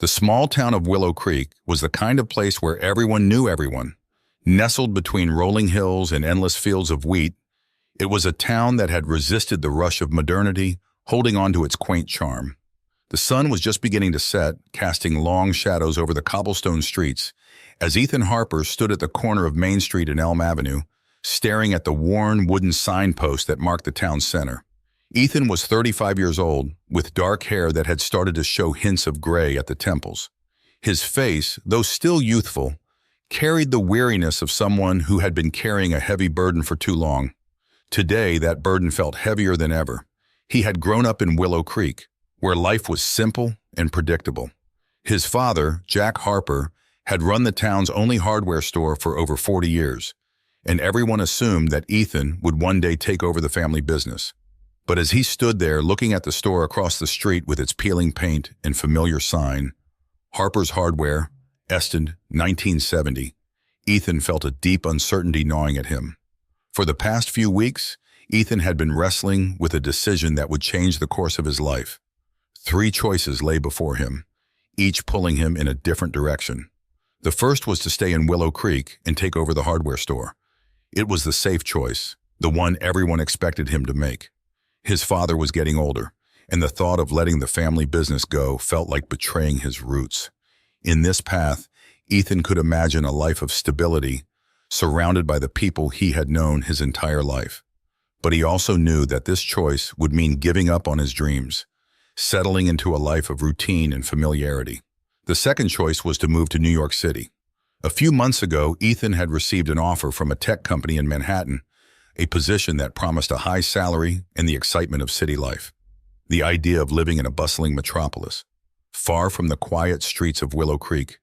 The small town of Willow Creek was the kind of place where everyone knew everyone. Nestled between rolling hills and endless fields of wheat, it was a town that had resisted the rush of modernity, holding on to its quaint charm. The sun was just beginning to set, casting long shadows over the cobblestone streets, as Ethan Harper stood at the corner of Main Street and Elm Avenue, staring at the worn wooden signpost that marked the town's center. Ethan was 35 years old, with dark hair that had started to show hints of gray at the temples. His face, though still youthful, carried the weariness of someone who had been carrying a heavy burden for too long. Today, that burden felt heavier than ever. He had grown up in Willow Creek, where life was simple and predictable. His father, Jack Harper, had run the town's only hardware store for over 40 years, and everyone assumed that Ethan would one day take over the family business. But as he stood there looking at the store across the street with its peeling paint and familiar sign, Harper's Hardware, Eston, 1970, Ethan felt a deep uncertainty gnawing at him. For the past few weeks, Ethan had been wrestling with a decision that would change the course of his life. 3 choices lay before him, each pulling him in a different direction. The first was to stay in Willow Creek and take over the hardware store. It was the safe choice, the one everyone expected him to make. His father was getting older, and the thought of letting the family business go felt like betraying his roots. In this path, Ethan could imagine a life of stability, surrounded by the people he had known his entire life. But he also knew that this choice would mean giving up on his dreams, settling into a life of routine and familiarity. The second choice was to move to New York City. A few months ago, Ethan had received an offer from a tech company in Manhattan, a position that promised a high salary and the excitement of city life. The idea of living in a bustling metropolis, far from the quiet streets of Willow Creek,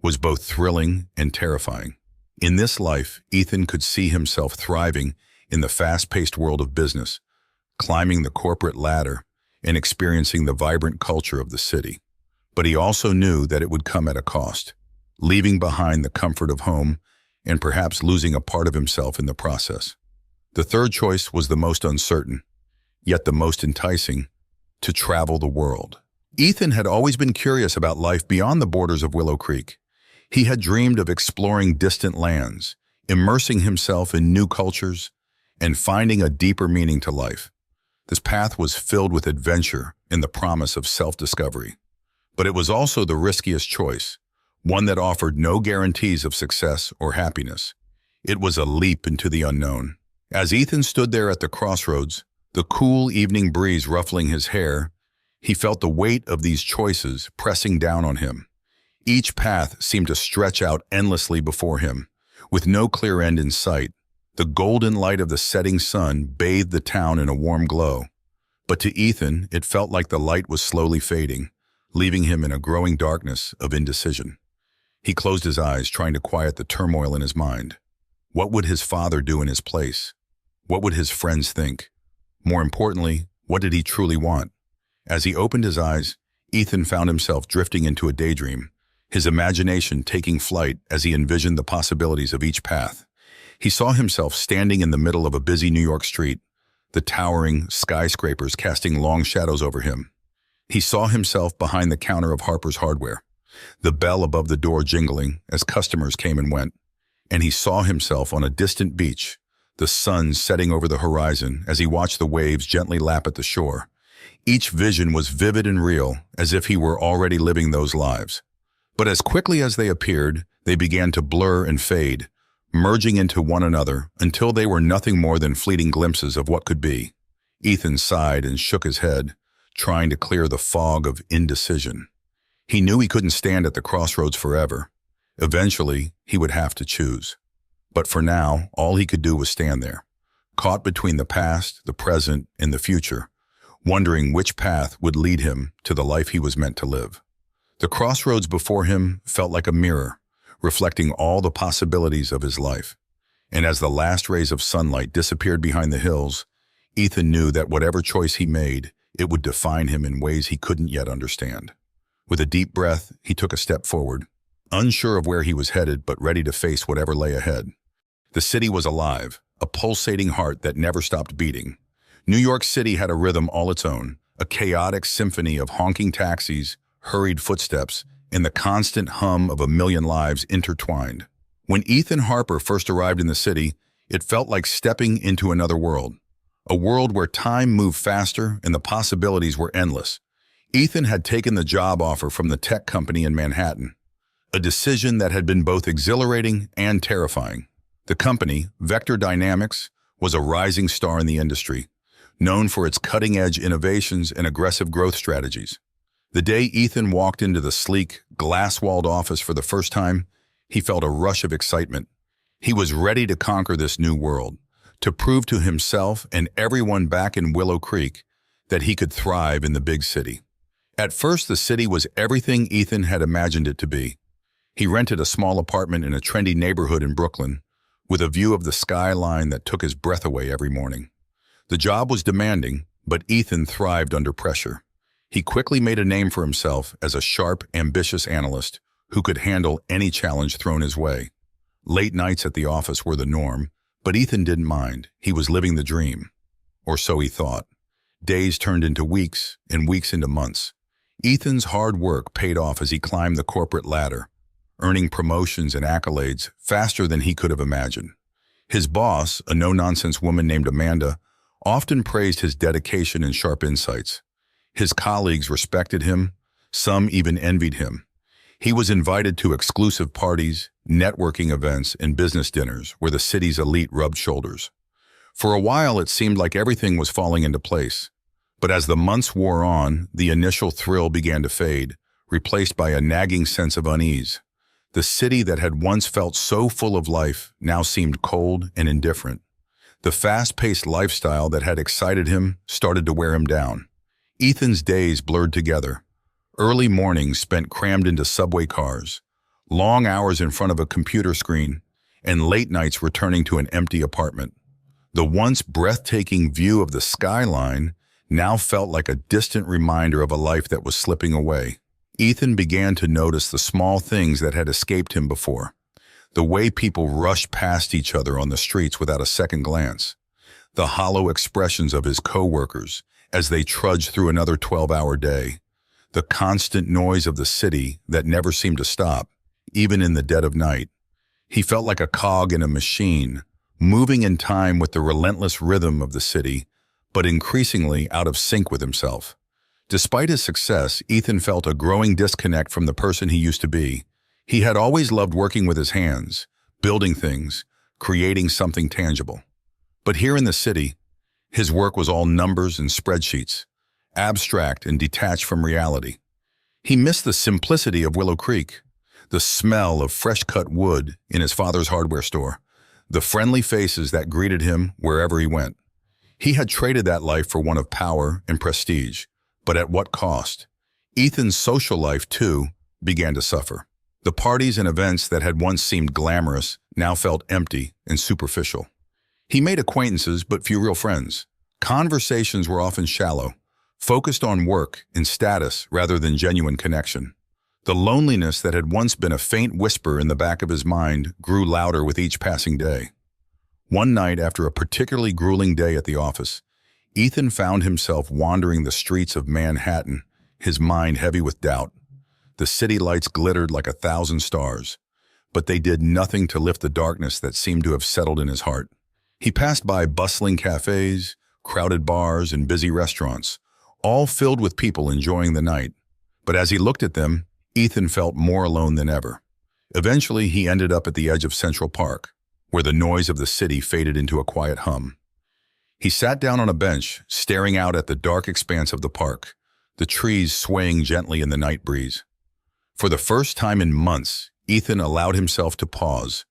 was both thrilling and terrifying. In this life, Ethan could see himself thriving in the fast-paced world of business, climbing the corporate ladder and experiencing the vibrant culture of the city. But he also knew that it would come at a cost, leaving behind the comfort of home and perhaps losing a part of himself in the process. The third choice was the most uncertain, yet the most enticing: to travel the world. Ethan had always been curious about life beyond the borders of Willow Creek. He had dreamed of exploring distant lands, immersing himself in new cultures, and finding a deeper meaning to life. This path was filled with adventure and the promise of self-discovery. But it was also the riskiest choice, one that offered no guarantees of success or happiness. It was a leap into the unknown. As Ethan stood there at the crossroads, the cool evening breeze ruffling his hair, he felt the weight of these choices pressing down on him. Each path seemed to stretch out endlessly before him, with no clear end in sight. The golden light of the setting sun bathed the town in a warm glow. But to Ethan, it felt like the light was slowly fading, leaving him in a growing darkness of indecision. He closed his eyes, trying to quiet the turmoil in his mind. What would his father do in his place? What would his friends think? More importantly, what did he truly want? As he opened his eyes, Ethan found himself drifting into a daydream, his imagination taking flight as he envisioned the possibilities of each path. He saw himself standing in the middle of a busy New York street, the towering skyscrapers casting long shadows over him. He saw himself behind the counter of Harper's Hardware, the bell above the door jingling as customers came and went. And he saw himself on a distant beach, the sun setting over the horizon as he watched the waves gently lap at the shore. Each vision was vivid and real, as if he were already living those lives. But as quickly as they appeared, they began to blur and fade, merging into one another until they were nothing more than fleeting glimpses of what could be. Ethan sighed and shook his head, trying to clear the fog of indecision. He knew he couldn't stand at the crossroads forever. Eventually, he would have to choose. But for now, all he could do was stand there, caught between the past, the present, and the future, wondering which path would lead him to the life he was meant to live. The crossroads before him felt like a mirror, reflecting all the possibilities of his life. And as the last rays of sunlight disappeared behind the hills, Ethan knew that whatever choice he made, it would define him in ways he couldn't yet understand. With a deep breath, he took a step forward, unsure of where he was headed but ready to face whatever lay ahead. The city was alive, a pulsating heart that never stopped beating. New York City had a rhythm all its own, a chaotic symphony of honking taxis, hurried footsteps, and the constant hum of a million lives intertwined. When Ethan Harper first arrived in the city, it felt like stepping into another world. A world where time moved faster and the possibilities were endless. Ethan had taken the job offer from the tech company in Manhattan, a decision that had been both exhilarating and terrifying. The company, Vector Dynamics, was a rising star in the industry, known for its cutting-edge innovations and aggressive growth strategies. The day Ethan walked into the sleek, glass-walled office for the first time, he felt a rush of excitement. He was ready to conquer this new world, to prove to himself and everyone back in Willow Creek that he could thrive in the big city. At first, the city was everything Ethan had imagined it to be. He rented a small apartment in a trendy neighborhood in Brooklyn, with a view of the skyline that took his breath away every morning. The job was demanding, but Ethan thrived under pressure. He quickly made a name for himself as a sharp, ambitious analyst who could handle any challenge thrown his way. Late nights at the office were the norm, but Ethan didn't mind. He was living the dream. Or so he thought. Days turned into weeks, and weeks into months. Ethan's hard work paid off as he climbed the corporate ladder, earning promotions and accolades faster than he could have imagined. His boss, a no-nonsense woman named Amanda, often praised his dedication and sharp insights. His colleagues respected him, some even envied him. He was invited to exclusive parties, networking events, and business dinners where the city's elite rubbed shoulders. For a while, it seemed like everything was falling into place. But as the months wore on, the initial thrill began to fade, replaced by a nagging sense of unease. The city that had once felt so full of life now seemed cold and indifferent. The fast-paced lifestyle that had excited him started to wear him down. Ethan's days blurred together. Early mornings spent crammed into subway cars, long hours in front of a computer screen, and late nights returning to an empty apartment. The once breathtaking view of the skyline now felt like a distant reminder of a life that was slipping away. Ethan began to notice the small things that had escaped him before. The way people rushed past each other on the streets without a second glance. The hollow expressions of his coworkers as they trudged through another 12-hour day. The constant noise of the city that never seemed to stop, even in the dead of night. He felt like a cog in a machine, moving in time with the relentless rhythm of the city, but increasingly out of sync with himself. Despite his success, Ethan felt a growing disconnect from the person he used to be. He had always loved working with his hands, building things, creating something tangible. But here in the city, his work was all numbers and spreadsheets, abstract and detached from reality. He missed the simplicity of Willow Creek, the smell of fresh-cut wood in his father's hardware store, the friendly faces that greeted him wherever he went. He had traded that life for one of power and prestige, but at what cost? Ethan's social life, too, began to suffer. The parties and events that had once seemed glamorous now felt empty and superficial. He made acquaintances, but few real friends. Conversations were often shallow, focused on work and status rather than genuine connection. The loneliness that had once been a faint whisper in the back of his mind grew louder with each passing day. One night, after a particularly grueling day at the office, Ethan found himself wandering the streets of Manhattan, his mind heavy with doubt. The city lights glittered like 1,000 stars, but they did nothing to lift the darkness that seemed to have settled in his heart. He passed by bustling cafes, crowded bars, and busy restaurants, all filled with people enjoying the night. But as he looked at them, Ethan felt more alone than ever. Eventually, he ended up at the edge of Central Park, where the noise of the city faded into a quiet hum. He sat down on a bench, staring out at the dark expanse of the park, the trees swaying gently in the night breeze. For the first time in months, Ethan allowed himself to pause,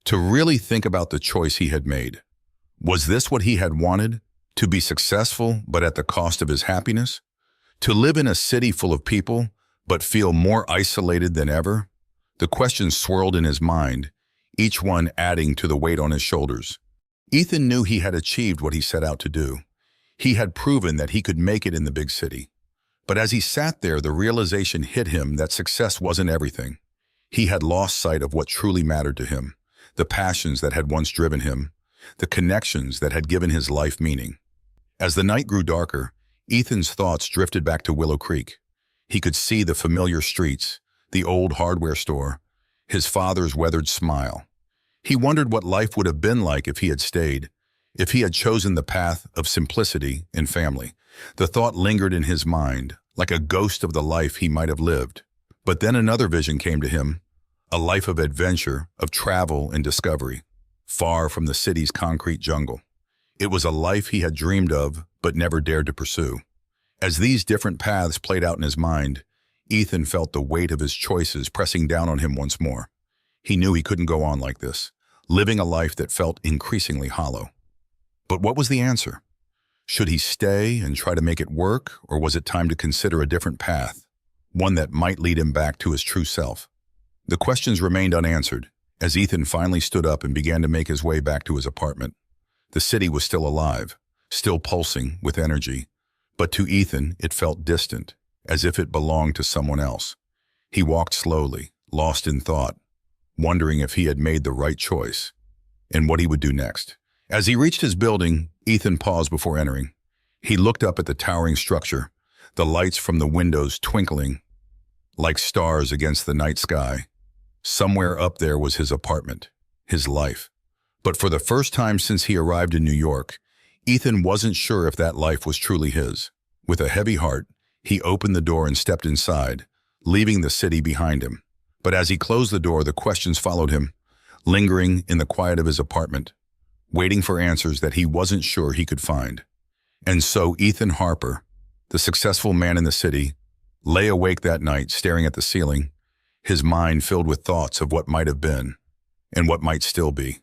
to really think about the choice he had made. Was this what he had wanted? To be successful, but at the cost of his happiness? To live in a city full of people, but feel more isolated than ever? The questions swirled in his mind, each one adding to the weight on his shoulders. Ethan knew he had achieved what he set out to do. He had proven that he could make it in the big city. But as he sat there, the realization hit him that success wasn't everything. He had lost sight of what truly mattered to him, the passions that had once driven him, the connections that had given his life meaning. As the night grew darker, Ethan's thoughts drifted back to Willow Creek. He could see the familiar streets, the old hardware store, his father's weathered smile. He wondered what life would have been like if he had stayed, if he had chosen the path of simplicity and family. The thought lingered in his mind, like a ghost of the life he might have lived. But then another vision came to him, a life of adventure, of travel and discovery, far from the city's concrete jungle. It was a life he had dreamed of, but never dared to pursue. As these different paths played out in his mind, Ethan felt the weight of his choices pressing down on him once more. He knew he couldn't go on like this, living a life that felt increasingly hollow. But what was the answer? Should he stay and try to make it work, or was it time to consider a different path, one that might lead him back to his true self? The questions remained unanswered as Ethan finally stood up and began to make his way back to his apartment. The city was still alive, still pulsing with energy, but to Ethan it felt distant, as if it belonged to someone else. He walked slowly, lost in thought, wondering if he had made the right choice and what he would do next. As he reached his building, Ethan paused before entering. He looked up at the towering structure, the lights from the windows twinkling like stars against the night sky. Somewhere up there was his apartment, his life. But for the first time since he arrived in New York, Ethan wasn't sure if that life was truly his. With a heavy heart, he opened the door and stepped inside, leaving the city behind him. But as he closed the door, the questions followed him, lingering in the quiet of his apartment, waiting for answers that he wasn't sure he could find. And so Ethan Harper, the successful man in the city, lay awake that night staring at the ceiling, his mind filled with thoughts of what might have been and what might still be.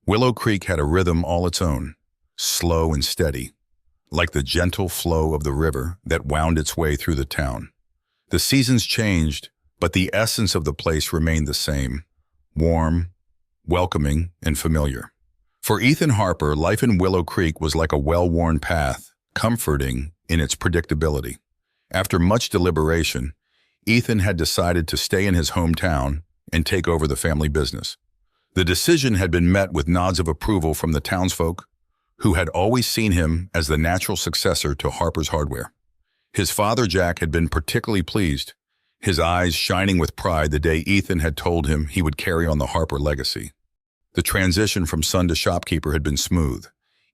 Willow Creek had a rhythm all its own, slow and steady, like the gentle flow of the river that wound its way through the town. The seasons changed, but the essence of the place remained the same, warm, welcoming, and familiar. For Ethan Harper, life in Willow Creek was like a well-worn path, comforting in its predictability. After much deliberation, Ethan had decided to stay in his hometown and take over the family business. The decision had been met with nods of approval from the townsfolk, who had always seen him as the natural successor to Harper's Hardware. His father, Jack, had been particularly pleased, his eyes shining with pride the day Ethan had told him he would carry on the Harper legacy. The transition from son to shopkeeper had been smooth.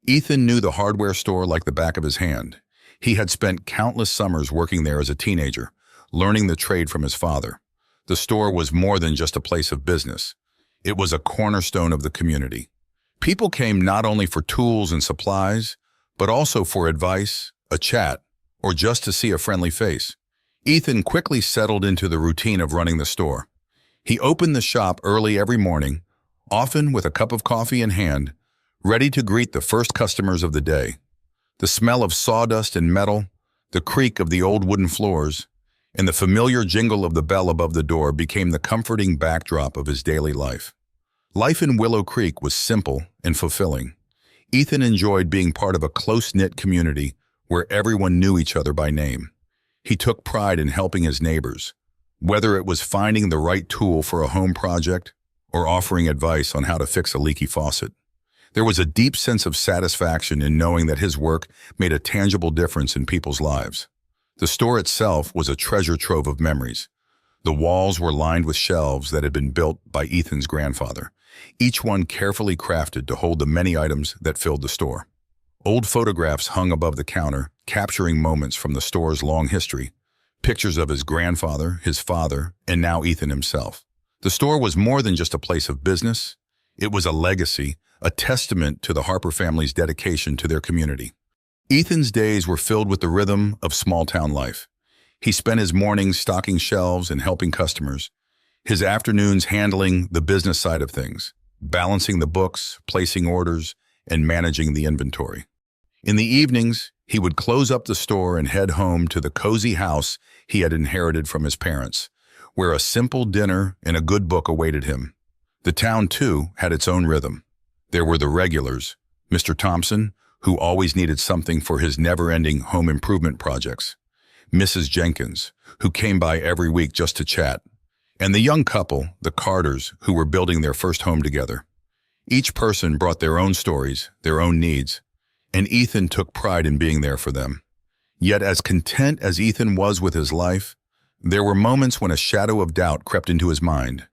Ethan knew the hardware store like the back of his hand. He had spent countless summers working there as a teenager, learning the trade from his father. The store was more than just a place of business. It was a cornerstone of the community. People came not only for tools and supplies, but also for advice, a chat, or just to see a friendly face. Ethan quickly settled into the routine of running the store. He opened the shop early every morning, often with a cup of coffee in hand, ready to greet the first customers of the day. The smell of sawdust and metal, the creak of the old wooden floors, and the familiar jingle of the bell above the door became the comforting backdrop of his daily life. Life in Willow Creek was simple and fulfilling. Ethan enjoyed being part of a close-knit community where everyone knew each other by name. He took pride in helping his neighbors, whether it was finding the right tool for a home project or offering advice on how to fix a leaky faucet. There was a deep sense of satisfaction in knowing that his work made a tangible difference in people's lives. The store itself was a treasure trove of memories. The walls were lined with shelves that had been built by Ethan's grandfather, each one carefully crafted to hold the many items that filled the store. Old photographs hung above the counter, capturing moments from the store's long history, pictures of his grandfather, his father, and now Ethan himself. The store was more than just a place of business. It was a legacy, a testament to the Harper family's dedication to their community. Ethan's days were filled with the rhythm of small-town life. He spent his mornings stocking shelves and helping customers, his afternoons handling the business side of things, balancing the books, placing orders, and managing the inventory. In the evenings, he would close up the store and head home to the cozy house he had inherited from his parents, where a simple dinner and a good book awaited him. The town, too, had its own rhythm. There were the regulars, Mr. Thompson, who always needed something for his never-ending home improvement projects, Mrs. Jenkins, who came by every week just to chat, and the young couple, the Carters, who were building their first home together. Each person brought their own stories, their own needs, and Ethan took pride in being there for them. Yet as content as Ethan was with his life, There were moments when a shadow of doubt crept into his mind.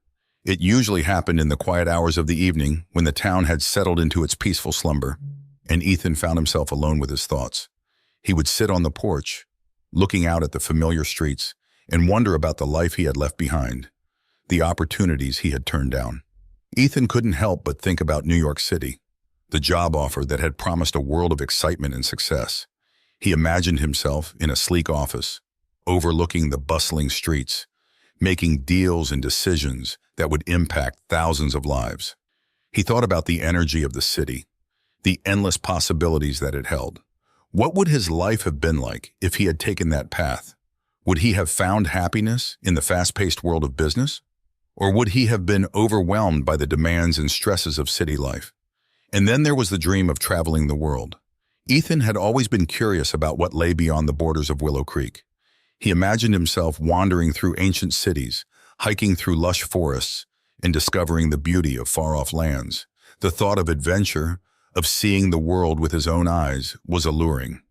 It usually happened in the quiet hours of the evening when the town had settled into its peaceful slumber, and Ethan found himself alone with his thoughts. He would sit on the porch, looking out at the familiar streets, and wonder about the life he had left behind, the opportunities he had turned down. Ethan couldn't help but think about New York City, the job offer that had promised a world of excitement and success. He imagined himself in a sleek office, overlooking the bustling streets, making deals and decisions that would impact thousands of lives. He thought about the energy of the city, the endless possibilities that it held. What would his life have been like if he had taken that path? Would he have found happiness in the fast-paced world of business? Or would he have been overwhelmed by the demands and stresses of city life? And then there was the dream of traveling the world. Ethan had always been curious about what lay beyond the borders of Willow Creek. He imagined himself wandering through ancient cities, hiking through lush forests, and discovering the beauty of far-off lands. The thought of adventure, of seeing the world with his own eyes, was alluring.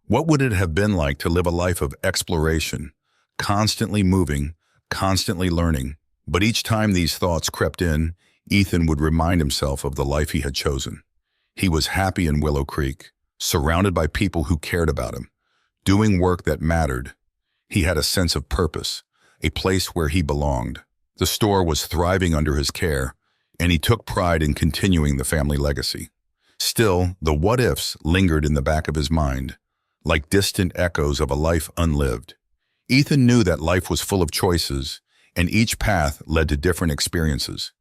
What would it have been like to live a life of exploration, constantly moving, constantly learning? But each time these thoughts crept in, Ethan would remind himself of the life he had chosen. He was happy in Willow Creek, surrounded by people who cared about him, doing work that mattered. He had a sense of purpose, a place where he belonged. The store was thriving under his care, and he took pride in continuing the family legacy. Still, the what-ifs lingered in the back of his mind, like distant echoes of a life unlived. Ethan knew that life was full of choices, and each path led to different experiences.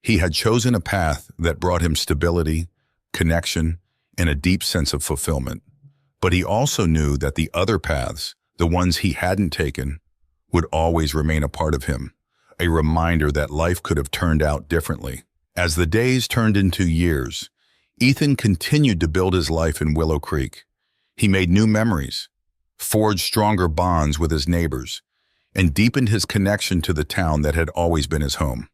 He had chosen a path that brought him stability, connection, and a deep sense of fulfillment. But he also knew that the other paths, the ones he hadn't taken, would always remain a part of him, a reminder that life could have turned out differently. As the days turned into years, Ethan continued to build his life in Willow Creek. He made new memories, forged stronger bonds with his neighbors, and deepened his connection to the town that had always been his home.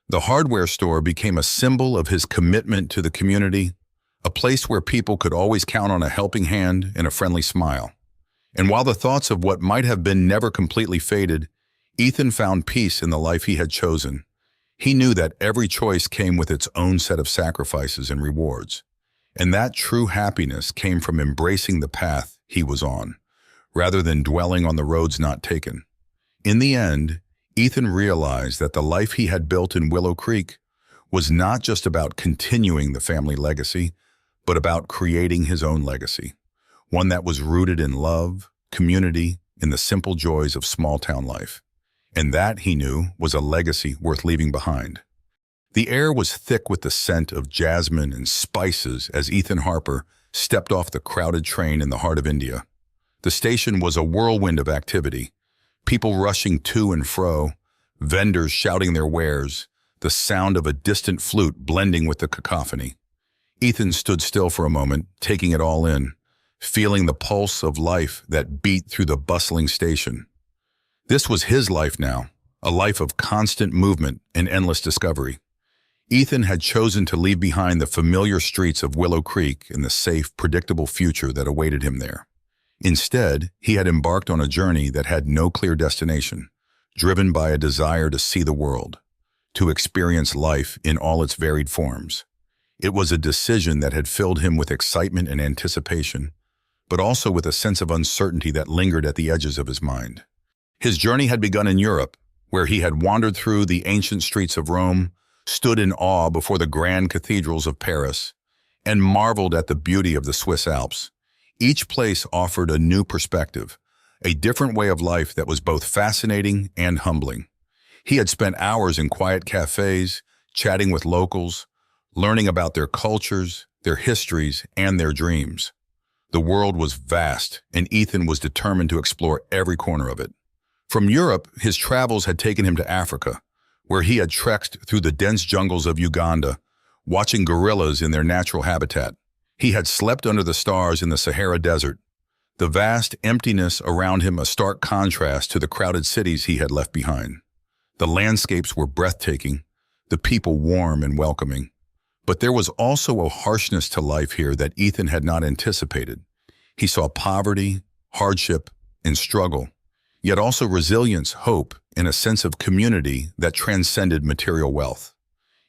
The hardware store became a symbol of his commitment to the community, a place where people could always count on a helping hand and a friendly smile. And while the thoughts of what might have been never completely faded, Ethan found peace in the life he had chosen. He knew that every choice came with its own set of sacrifices and rewards, and that true happiness came from embracing the path he was on, rather than dwelling on the roads not taken. In the end, Ethan realized that the life he had built in Willow Creek was not just about continuing the family legacy, but about creating his own legacy, one that was rooted in love, community, and the simple joys of small-town life. And that, he knew, was a legacy worth leaving behind. The air was thick with the scent of jasmine and spices as Ethan Harper stepped off the crowded train in the heart of India. The station was a whirlwind of activity, people rushing to and fro, vendors shouting their wares, the sound of a distant flute blending with the cacophony. Ethan stood still for a moment, taking it all in, feeling the pulse of life that beat through the bustling station. This was his life now, a life of constant movement and endless discovery. Ethan had chosen to leave behind the familiar streets of Willow Creek and the safe, predictable future that awaited him there. Instead, he had embarked on a journey that had no clear destination, driven by a desire to see the world, to experience life in all its varied forms. It was a decision that had filled him with excitement and anticipation, but also with a sense of uncertainty that lingered at the edges of his mind. His journey had begun in Europe, where he had wandered through the ancient streets of Rome, stood in awe before the grand cathedrals of Paris, and marveled at the beauty of the Swiss Alps. Each place offered a new perspective, a different way of life that was both fascinating and humbling. He had spent hours in quiet cafes, chatting with locals, learning about their cultures, their histories, and their dreams. The world was vast, and Ethan was determined to explore every corner of it. From Europe, his travels had taken him to Africa, where he had trekked through the dense jungles of Uganda, watching gorillas in their natural habitat. He had slept under the stars in the Sahara Desert, the vast emptiness around him a stark contrast to the crowded cities he had left behind. The landscapes were breathtaking, the people warm and welcoming. But there was also a harshness to life here that Ethan had not anticipated. He saw poverty, hardship, and struggle. yet also resilience, hope, and a sense of community that transcended material wealth.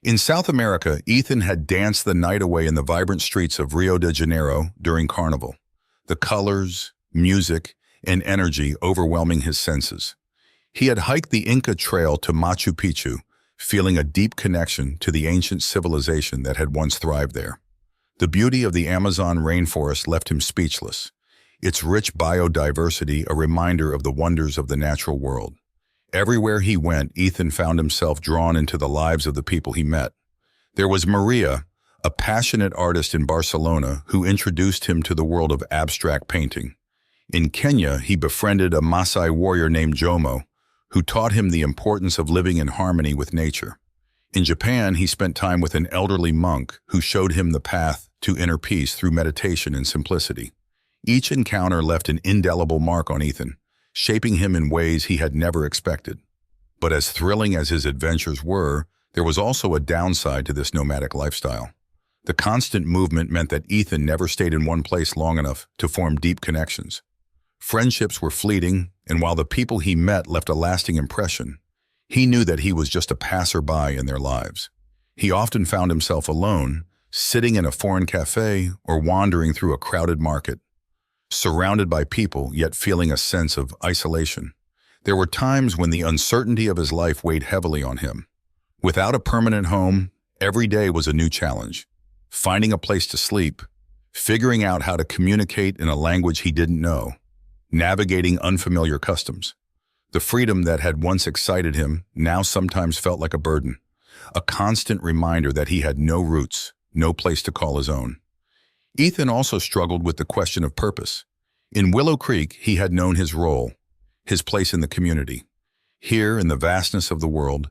In South America, Ethan had danced the night away in the vibrant streets of Rio de Janeiro during Carnival, the colors, music, and energy overwhelming his senses. He had hiked the Inca Trail to Machu Picchu, feeling a deep connection to the ancient civilization that had once thrived there. The beauty of the Amazon rainforest left him speechless, its rich biodiversity a reminder of the wonders of the natural world. Everywhere he went, Ethan found himself drawn into the lives of the people he met. There was Maria, a passionate artist in Barcelona who introduced him to the world of abstract painting. In Kenya, he befriended a Maasai warrior named Jomo, who taught him the importance of living in harmony with nature. In Japan, he spent time with an elderly monk who showed him the path to inner peace through meditation and simplicity. Each encounter left an indelible mark on Ethan, shaping him in ways he had never expected. But as thrilling as his adventures were, there was also a downside to this nomadic lifestyle. The constant movement meant that Ethan never stayed in one place long enough to form deep connections. Friendships were fleeting, and while the people he met left a lasting impression, he knew that he was just a passerby in their lives. He often found himself alone, sitting in a foreign cafe or wandering through a crowded market, surrounded by people yet feeling a sense of isolation. There were times when the uncertainty of his life weighed heavily on him. Without a permanent home, every day was a new challenge. Finding a place to sleep, figuring out how to communicate in a language he didn't know, navigating unfamiliar customs. The freedom that had once excited him now sometimes felt like a burden, a constant reminder that he had no roots, no place to call his own. Ethan also struggled with the question of purpose. In Willow Creek, he had known his role, his place in the community. Here, in the vastness of the world,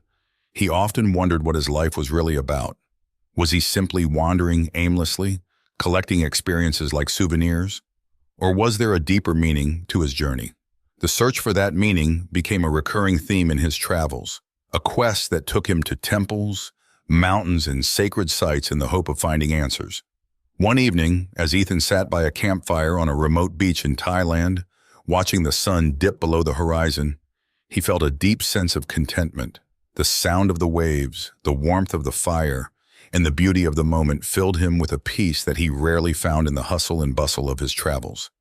he often wondered what his life was really about. Was he simply wandering aimlessly, collecting experiences like souvenirs? Or was there a deeper meaning to his journey? The search for that meaning became a recurring theme in his travels, a quest that took him to temples, mountains, and sacred sites in the hope of finding answers. One evening, as Ethan sat by a campfire on a remote beach in Thailand, watching the sun dip below the horizon, he felt a deep sense of contentment. The sound of the waves, the warmth of the fire, and the beauty of the moment filled him with a peace that he rarely found in the hustle and bustle of his travels.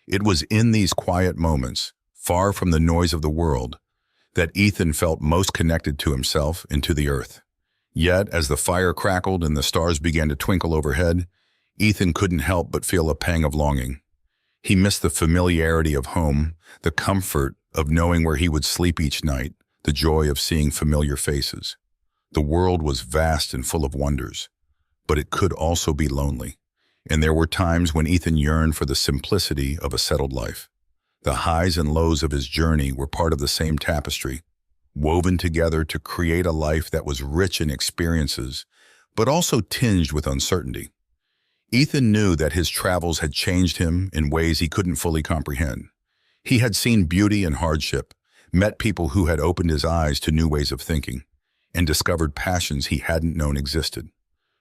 It was in these quiet moments, far from the noise of the world, that Ethan felt most connected to himself and to the earth. Yet, as the fire crackled and the stars began to twinkle overhead, Ethan couldn't help but feel a pang of longing. He missed the familiarity of home, the comfort of knowing where he would sleep each night, the joy of seeing familiar faces. The world was vast and full of wonders, but it could also be lonely, and there were times when Ethan yearned for the simplicity of a settled life. The highs and lows of his journey were part of the same tapestry, woven together to create a life that was rich in experiences, but also tinged with uncertainty. Ethan knew that his travels had changed him in ways he couldn't fully comprehend. He had seen beauty and hardship, met people who had opened his eyes to new ways of thinking, and discovered passions he hadn't known existed.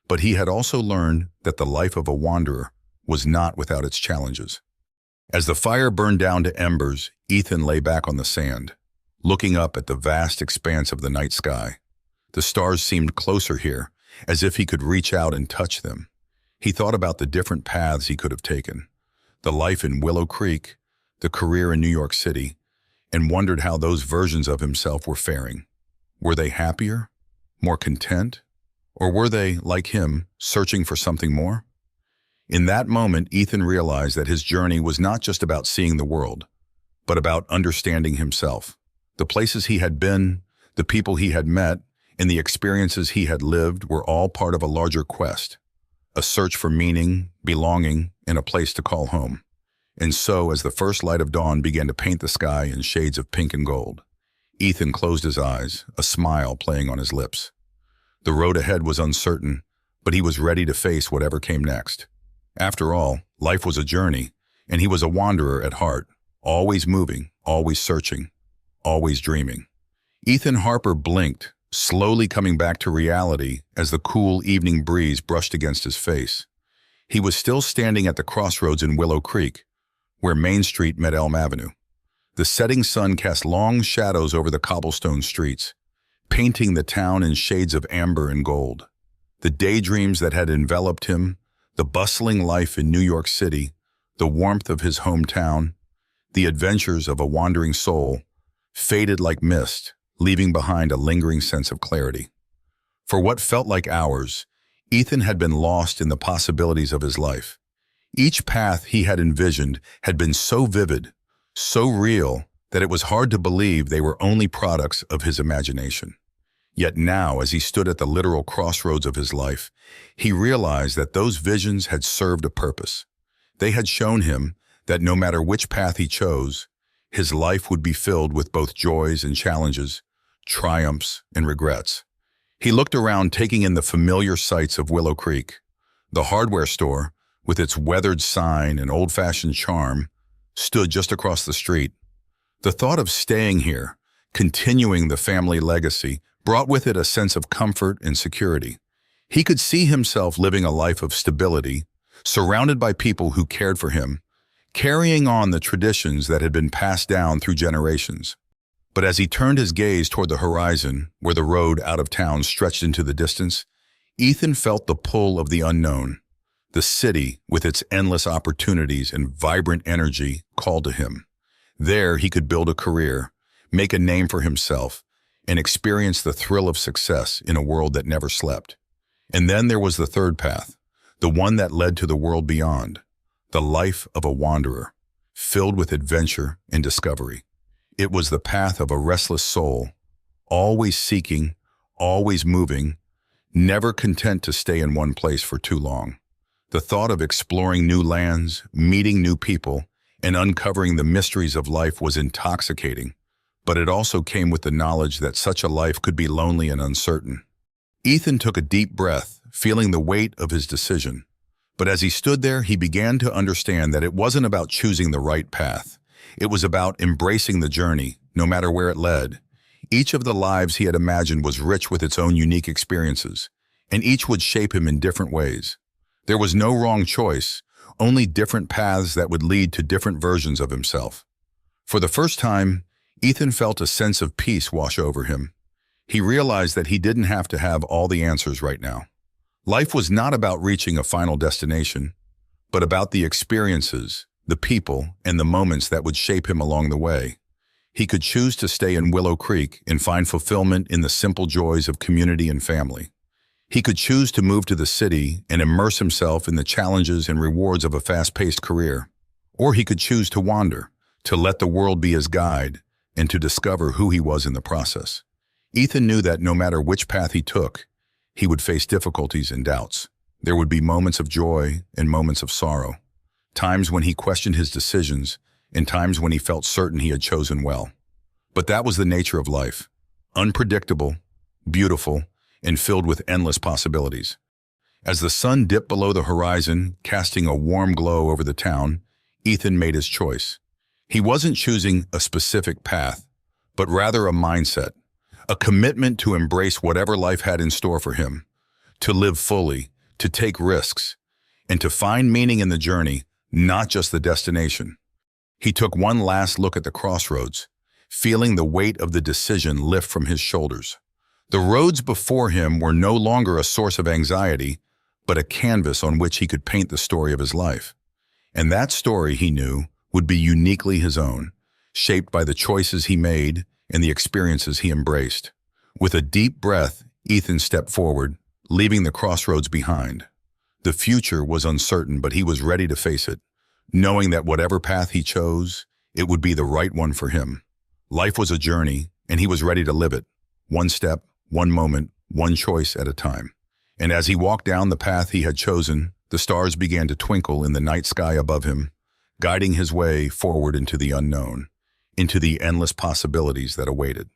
But he had also learned that the life of a wanderer was not without its challenges. As the fire burned down to embers, Ethan lay back on the sand, looking up at the vast expanse of the night sky. The stars seemed closer here, as if he could reach out and touch them. He thought about the different paths he could have taken, the life in Willow Creek, the career in New York City, and wondered how those versions of himself were faring. Were they happier, more content, or were they, like him, searching for something more? In that moment, Ethan realized that his journey was not just about seeing the world, but about understanding himself. The places he had been, the people he had met, and the experiences he had lived were all part of a larger quest, a search for meaning, belonging, and a place to call home. And so, as the first light of dawn began to paint the sky in shades of pink and gold, Ethan closed his eyes, a smile playing on his lips. The road ahead was uncertain, but he was ready to face whatever came next. After all, life was a journey, and he was a wanderer at heart, always moving, always searching, always dreaming. Ethan Harper blinked, slowly coming back to reality as the cool evening breeze brushed against his face. He was still standing at the crossroads in Willow Creek, where Main Street met Elm Avenue. The setting sun cast long shadows over the cobblestone streets, painting the town in shades of amber and gold. The daydreams that had enveloped him, the bustling life in New York City, the warmth of his hometown, the adventures of a wandering soul, faded like mist, leaving behind a lingering sense of clarity. For what felt like hours, Ethan had been lost in the possibilities of his life. Each path he had envisioned had been so vivid, so real, that it was hard to believe they were only products of his imagination. Yet now, as he stood at the literal crossroads of his life, he realized that those visions had served a purpose. They had shown him that no matter which path he chose, his life would be filled with both joys and challenges, triumphs and regrets. He looked around, taking in the familiar sights of Willow Creek. The hardware store, with its weathered sign and old-fashioned charm, stood just across the street. The thought of staying here, continuing the family legacy, brought with it a sense of comfort and security. He could see himself living a life of stability, surrounded by people who cared for him, carrying on the traditions that had been passed down through generations. But as he turned his gaze toward the horizon, where the road out of town stretched into the distance, Ethan felt the pull of the unknown. The city, with its endless opportunities and vibrant energy, called to him. There he could build a career, make a name for himself, and experience the thrill of success in a world that never slept. And then there was the third path, the one that led to the world beyond, the life of a wanderer, filled with adventure and discovery. It was the path of a restless soul, always seeking, always moving, never content to stay in one place for too long. The thought of exploring new lands, meeting new people, and uncovering the mysteries of life was intoxicating, but it also came with the knowledge that such a life could be lonely and uncertain. Ethan took a deep breath, feeling the weight of his decision. But as he stood there, he began to understand that it wasn't about choosing the right path. It was about embracing the journey, no matter where it led. Each of the lives he had imagined was rich with its own unique experiences, and each would shape him in different ways. There was no wrong choice, only different paths that would lead to different versions of himself. For the first time, Ethan felt a sense of peace wash over him. He realized that he didn't have to have all the answers right now. Life was not about reaching a final destination, but about the experiences, the people, and the moments that would shape him along the way. He could choose to stay in Willow Creek and find fulfillment in the simple joys of community and family. He could choose to move to the city and immerse himself in the challenges and rewards of a fast-paced career. Or he could choose to wander, to let the world be his guide, and to discover who he was in the process. Ethan knew that no matter which path he took, he would face difficulties and doubts. There would be moments of joy and moments of sorrow, times when he questioned his decisions and times when he felt certain he had chosen well. But that was the nature of life, unpredictable, beautiful, and filled with endless possibilities. As the sun dipped below the horizon, casting a warm glow over the town, Ethan made his choice. He wasn't choosing a specific path, but rather a mindset, a commitment to embrace whatever life had in store for him, to live fully, to take risks, and to find meaning in the journey, not just the destination. He took one last look at the crossroads, feeling the weight of the decision lift from his shoulders. The roads before him were no longer a source of anxiety, but a canvas on which he could paint the story of his life. And that story, he knew, would be uniquely his own, shaped by the choices he made and the experiences he embraced. With a deep breath, Ethan stepped forward, leaving the crossroads behind. The future was uncertain, but he was ready to face it, knowing that whatever path he chose, it would be the right one for him. Life was a journey, and he was ready to live it, one step, one moment, one choice at a time. And as he walked down the path he had chosen, the stars began to twinkle in the night sky above him, guiding his way forward into the unknown, into the endless possibilities that awaited.